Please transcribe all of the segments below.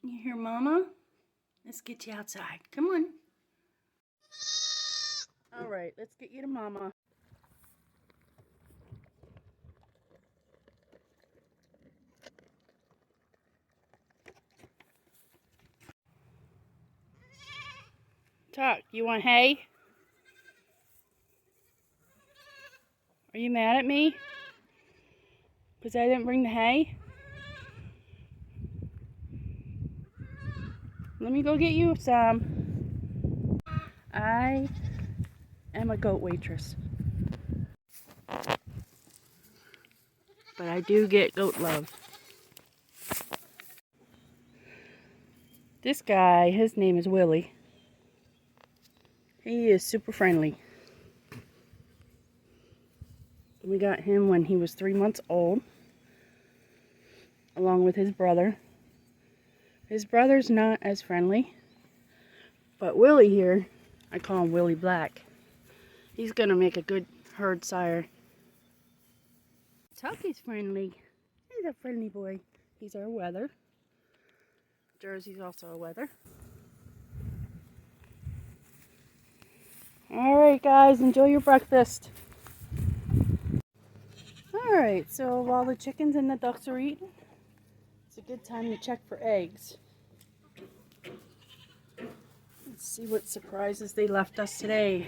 You hear Mama? Let's get you outside. Come on. All right, let's get you to Mama. Tuck, you want hay? Are you mad at me? Because I didn't bring the hay? Let me go get you some. I am a goat waitress. But I do get goat love. This guy, his name is Willie. He is super friendly. We got him when he was 3 months old, along with his brother. His brother's not as friendly, but Willie here, I call him Willie Black. He's gonna make a good herd sire. Tucky's friendly. He's a friendly boy. He's our wether. Jersey's also a wether. Alright guys, enjoy your breakfast. Alright, so while the chickens and the ducks are eating, it's a good time to check for eggs. Let's see what surprises they left us today.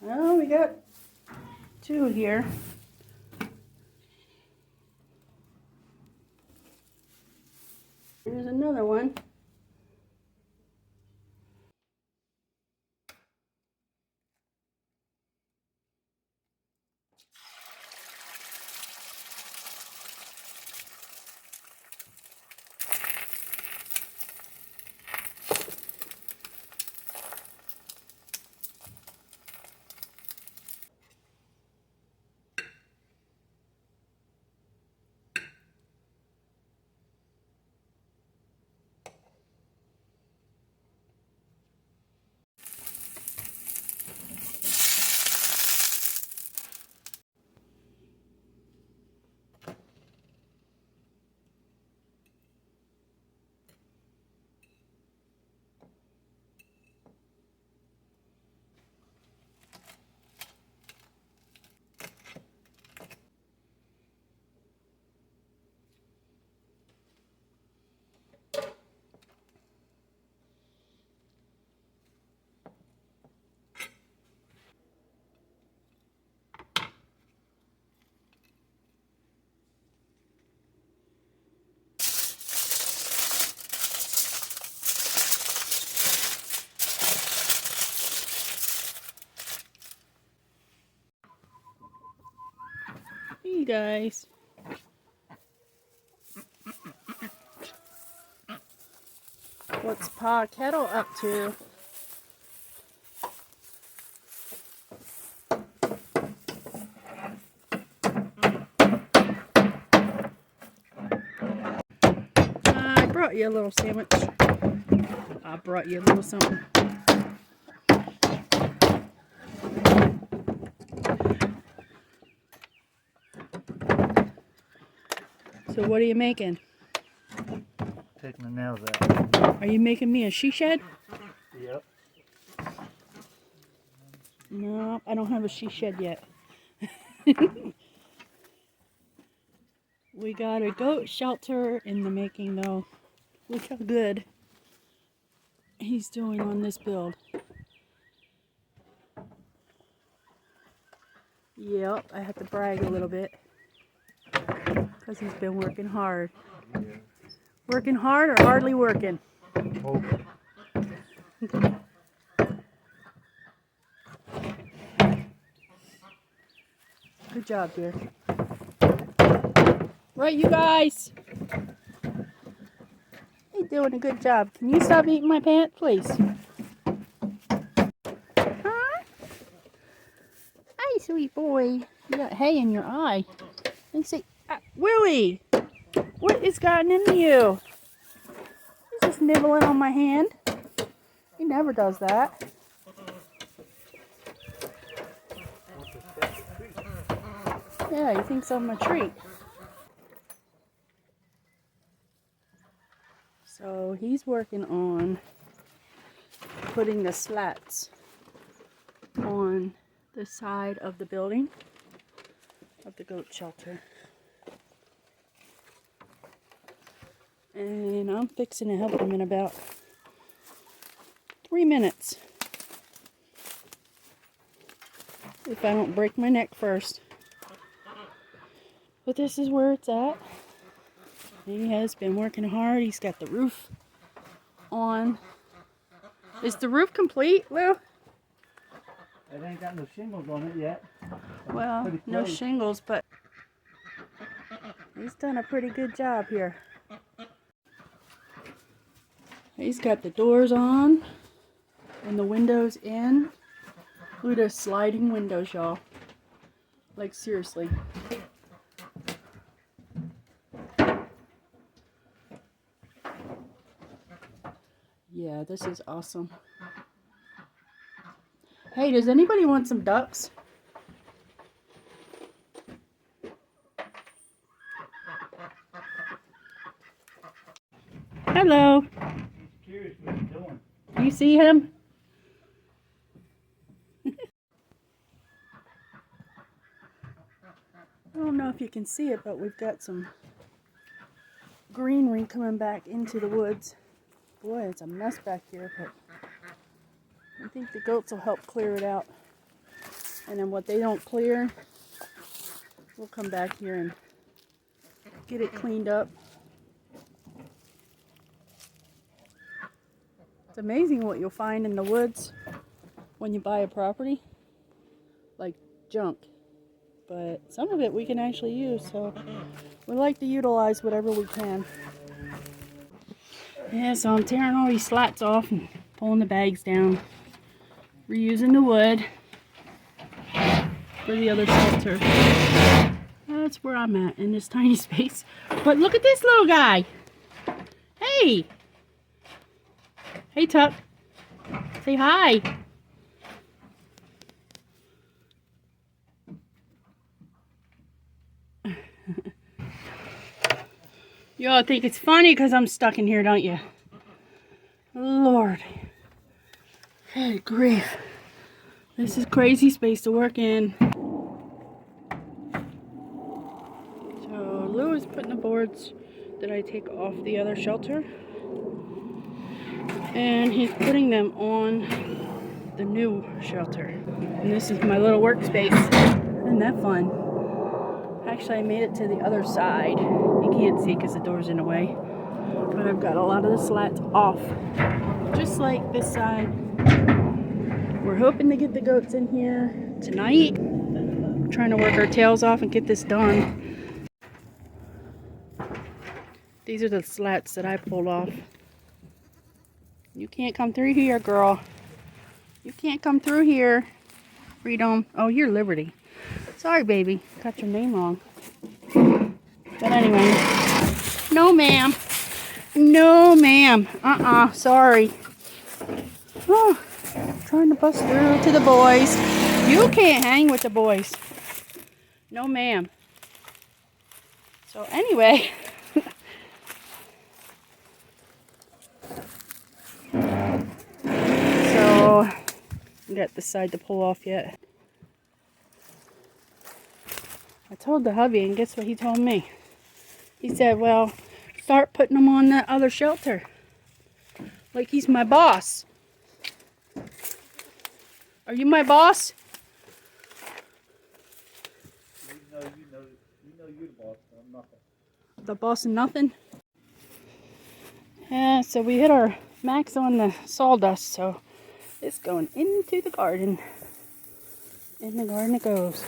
Well, we got 2 here. Here's another one. Hey guys. What's Pa Kettle up to? I brought you a little sandwich. I brought you a little something. So what are you making? Taking the nails out. Are you making me a she shed? Yep. No, I don't have a she shed yet. We got a goat shelter in the making though. Look how good he's doing on this build. Yep, I have to brag a little bit because he's been working hard. Yeah. Working hard or hardly working? Oh. Good job, dear. Right, you guys? You're doing a good job. Can you stop eating my pants, please? Huh? Hey, sweet boy. You got hay in your eye. Let me see. Willie! What has gotten into you? He's just nibbling on my hand. He never does that. Yeah, he thinks I'm a treat. So he's working on putting the slats on the side of the building of the goat shelter. And I'm fixing to help him in about 3 minutes. If I don't break my neck first. But this is where it's at. He has been working hard. He's got the roof on. Is the roof complete, Lou? It ain't got no shingles on it yet. Well, no shingles, but he's done a pretty good job here. He's got the doors on and the windows in. Look at those sliding windows, y'all. Like, seriously. Yeah, this is awesome. Hey, does anybody want some ducks? Hello. He's curious what he's doing. You see him? I don't know if you can see it, but we've got some greenery coming back into the woods. Boy, it's a mess back here, but I think the goats will help clear it out. And then what they don't clear, we'll come back here and get it cleaned up. It's amazing what you'll find in the woods when you buy a property. Like junk. But some of it we can actually use, so we like to utilize whatever we can. Yeah, so I'm tearing all these slats off and pulling the bags down. Reusing the wood for the other shelter. That's where I'm at in this tiny space. But look at this little guy. Hey! Hey, Tuck. Say hi. You all think it's funny because I'm stuck in here, don't you? Lord. Good grief. This is crazy space to work in. So Lou is putting the boards that I take off the other shelter. And he's putting them on the new shelter. And this is my little workspace. Isn't that fun? Actually, I made it to the other side. You can't see because the door's in the way. But I've got a lot of the slats off. Just like this side. We're hoping to get the goats in here tonight. We're trying to work our tails off and get this done. These are the slats that I pulled off. You can't come through here, girl. You can't come through here. Freedom. Oh, you're Liberty. Sorry, baby. Got your name wrong. But anyway. No, ma'am. No, ma'am. Sorry. Oh, trying to bust through to the boys. You can't hang with the boys. No, ma'am. So anyway. So, got this side to pull off yet. I told the hubby, and guess what he told me? He said, well, start putting them on that other shelter. Like he's my boss. Are you my boss? You know you're the boss, but I'm nothing. The boss and nothing? Yeah, so we hit our max on the sawdust, so it's going into the garden. In the garden it goes.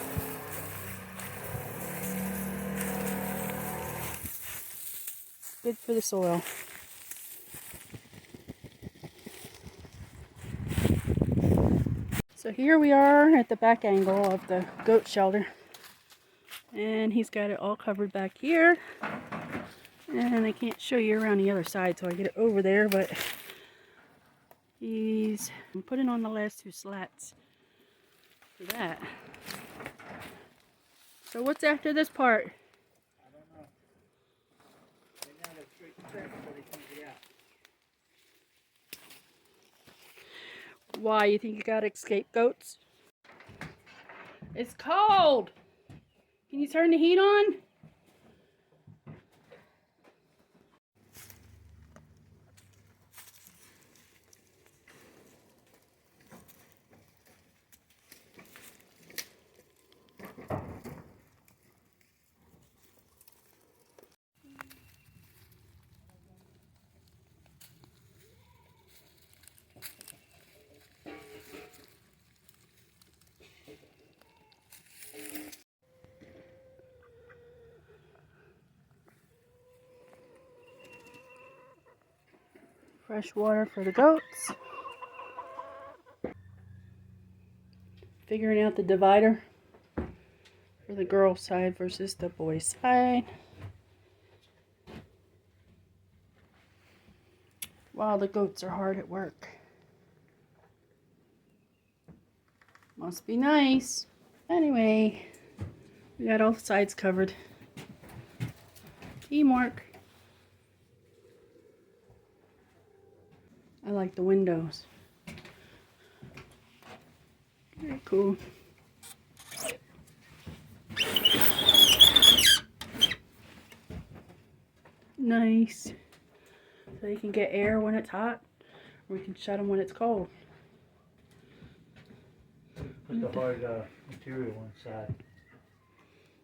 Good for the soil. So here we are at the back angle of the goat shelter. And he's got it all covered back here. And I can't show you around the other side till I get it over there, but he's putting on the last two slats for that. So what's after this part? I don't know. They now have straight tracks so they can't get out. Why, you think you got scapegoats? It's cold! Can you turn the heat on? Fresh water for the goats. Figuring out the divider for the girl side versus the boy side. Wow, the goats are hard at work. Must be nice. Anyway, we got all sides covered. Teamwork. I like the windows. Very cool. Nice. So you can get air when it's hot, or we can shut them when it's cold. Put the hard material inside.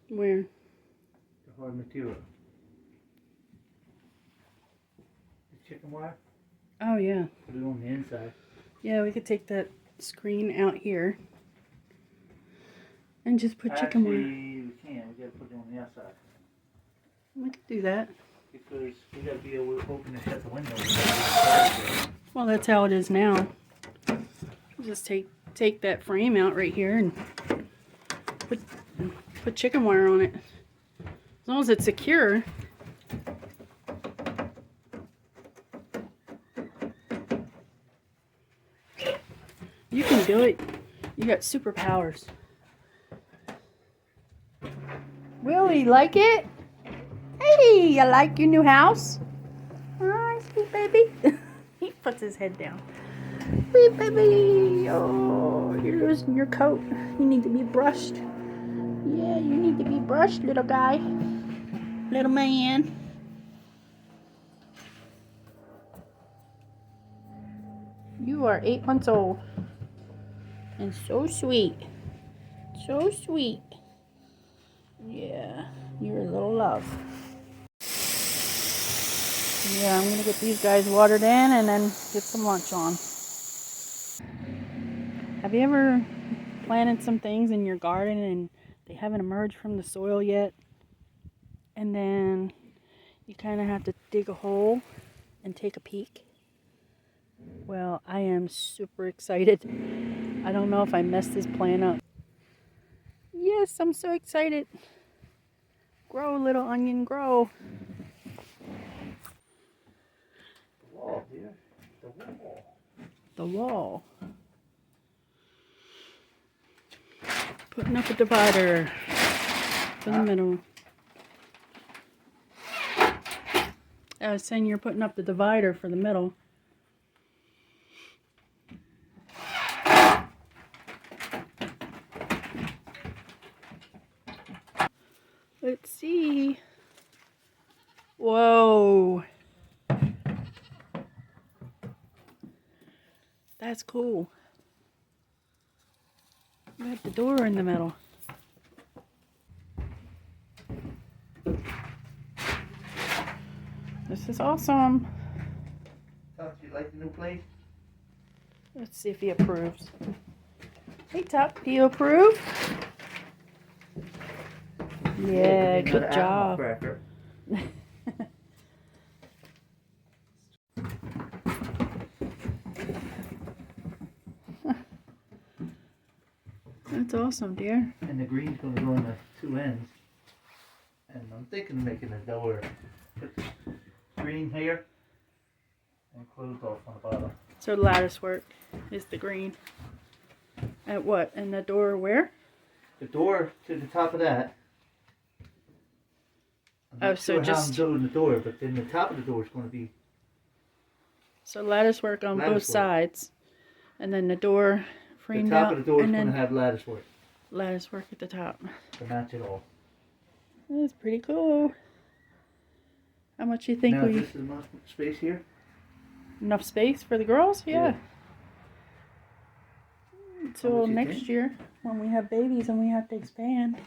Where? The hard material. The chicken wire. Oh yeah. Put it on the inside. Yeah, we could take that screen out here and just put chicken wire. Actually, we can't. We gotta put it on the outside. We could do that. Because we gotta be able to open and shut the window. Well, that's how it is now. Just take that frame out right here and put chicken wire on it. As long as it's secure. You can do it. You got superpowers. Willie, like it? Hey, you like your new house? Hi, sweet baby. He puts his head down. Sweet baby. Oh, you're losing your coat. You need to be brushed. Yeah, you need to be brushed, little guy. Little man. You are 8 months old. And so sweet. So sweet. Yeah, you're a little love. Yeah, I'm going to get these guys watered in and then get some lunch on. Have you ever planted some things in your garden and they haven't emerged from the soil yet? And then you kind of have to dig a hole and take a peek? Well, I am super excited. I don't know if I messed this plant up. Yes, I'm so excited. Grow, little onion, grow. The wall, dear. The wall. The wall. Putting up a divider for the middle. I was saying you're putting up the divider for the middle. Let's see. Whoa. That's cool. You got the door in the middle. This is awesome. Tuck, you like the new place? Let's see if he approves. Hey Tuck, do you approve? Yeah, good job. That's awesome, dear. And the green's gonna go in the two ends. And I'm thinking of making a door. Put the green here and close off on the bottom. So lattice work is the green. At what? And the door where? The door to the top of that I'm Oh, not so sure how I'm just doing the door, but then the top of the door is going to be so lattice work on both lattice work. sides, and then the door The framed top out, of the door is and going to then have lattice work lattice work at the top. to match it all. That's pretty cool. How much you think Now, we this is enough space here? enough space for the girls? Yeah. How Until much you next think? year when we have babies and we have to expand.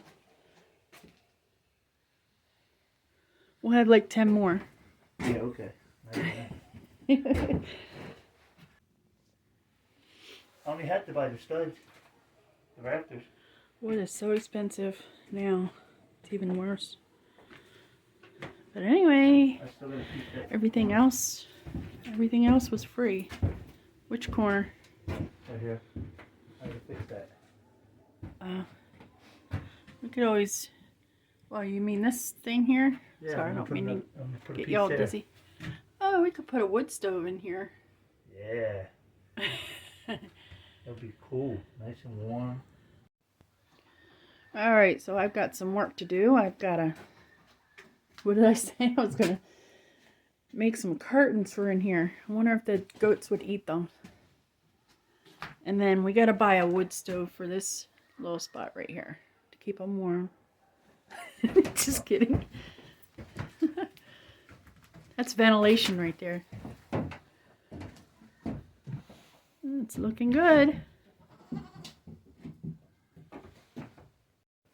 We'll have like 10 more. Yeah, okay. I only had to buy the studs, the rafters. Wood is so expensive now. It's even worse. But anyway, I still got to keep that everything else was free. Which corner? right here. I got to fix that. We could always. Well, you mean this thing here? Yeah, Sorry, I I'm don't gonna mean put to a get you all piece there. dizzy. Oh, we could put a wood stove in here. Yeah, that'll be cool. Nice and warm. All right, so I've got some work to do. I've got to. What did I say? I was gonna make some curtains for in here. I wonder if the goats would eat them. And then we gotta buy a wood stove for this little spot right here to keep them warm. Just kidding. That's ventilation right there. It's looking good.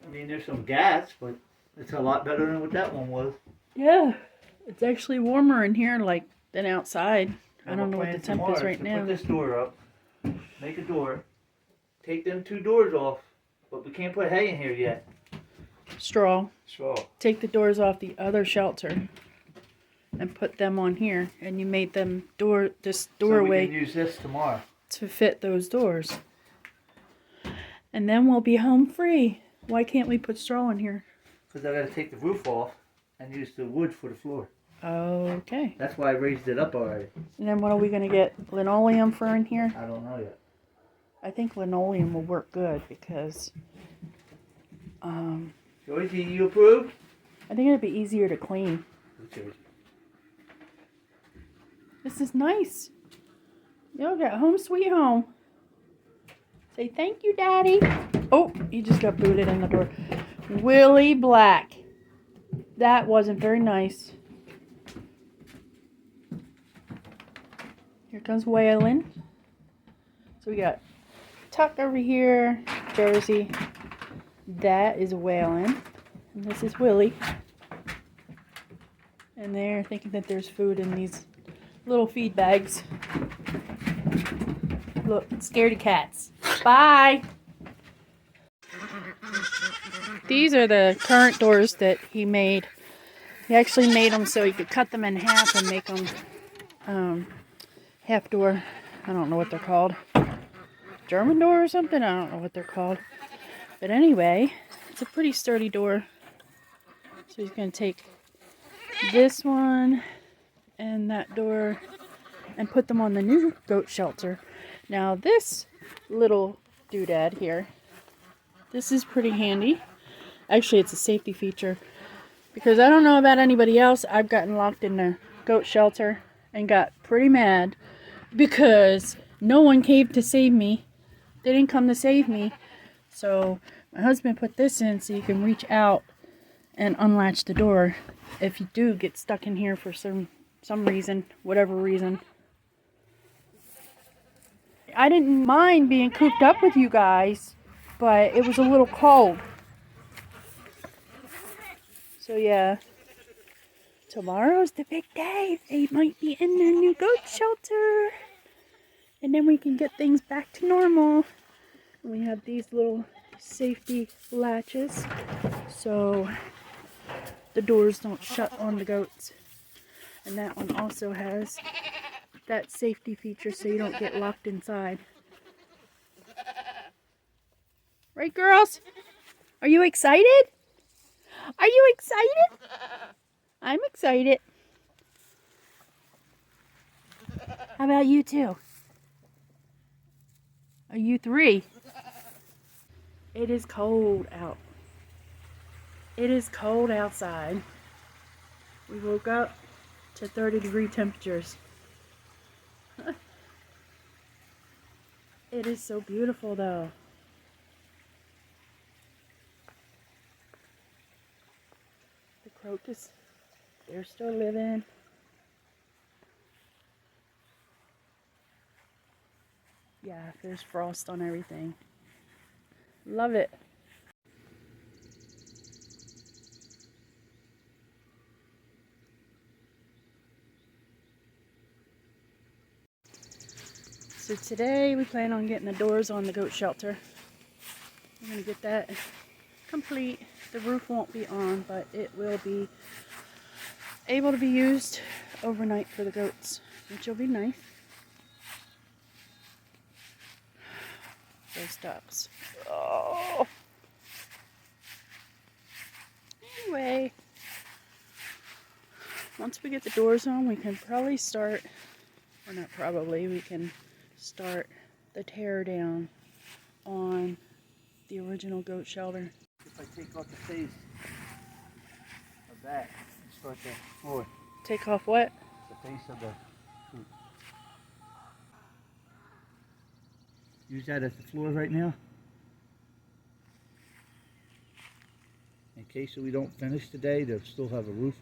I mean, there's some gas, but it's a lot better than what that one was. Yeah, it's actually warmer in here like than outside. I don't know what the temp is right now. Put this door up, make a door, take them 2 doors off, but we can't put hay in here yet. Straw. Straw. Take the doors off the other shelter and put them on here, and you made them this doorway So we can use this tomorrow. to fit those doors. And then we'll be home free. Why can't we put straw in here? Because I got to take the roof off and use the wood for the floor. Okay. That's why I raised it up already. And then what are we going to get? Linoleum for in here? I don't know yet. I think linoleum will work good because Georgie, you approve? I think it'd be easier to clean. Okay. This is nice. Y'all got home sweet home. Say thank you, Daddy. Oh, he just got booted in the door. Willie Black. That wasn't very nice. Here comes Waylon. So we got Tuck over here, Jersey. That is Waylon. And this is Willie. And they're thinking that there's food in these little feed bags. Look, scaredy cats. Bye! These are the current doors that he made. He actually made them so he could cut them in half and make them half door. I don't know what they're called. German door or something? I don't know what they're called. But anyway, it's a pretty sturdy door. So he's going to take this one and that door and put them on the new goat shelter. Now this little doodad here, this is pretty handy. Actually, it's a safety feature because I don't know about anybody else. I've gotten locked in the goat shelter and got pretty mad because no one came to save me. They didn't come to save me. So my husband put this in so you can reach out and unlatch the door if you do get stuck in here for some reason, whatever reason. I didn't mind being cooped up with you guys, but it was a little cold. So yeah, tomorrow's the big day. They might be in their new goat shelter. And then we can get things back to normal. And we have these little safety latches so the doors don't shut on the goats. And that one also has that safety feature so you don't get locked inside. Right, girls? Are you excited? Are you excited? I'm excited. How about you two? Are you three? It is cold out. It is cold outside. We woke up to 30-degree temperatures. It is so beautiful though. The crocus, they're still living. Yeah, there's frost on everything. Love it. So today we plan on getting the doors on the goat shelter. We're going to get that complete. The roof won't be on, but it will be able to be used overnight for the goats, which will be nice. Those ducks. Oh. Anyway, once we get the doors on, we can probably start, or not probably, we can start the tear down on the original goat shelter. If I take off the face of that and start the floor. Take off what? The face of the coop. Use that as the floor right now. In case we don't finish today, they'll still have a roof.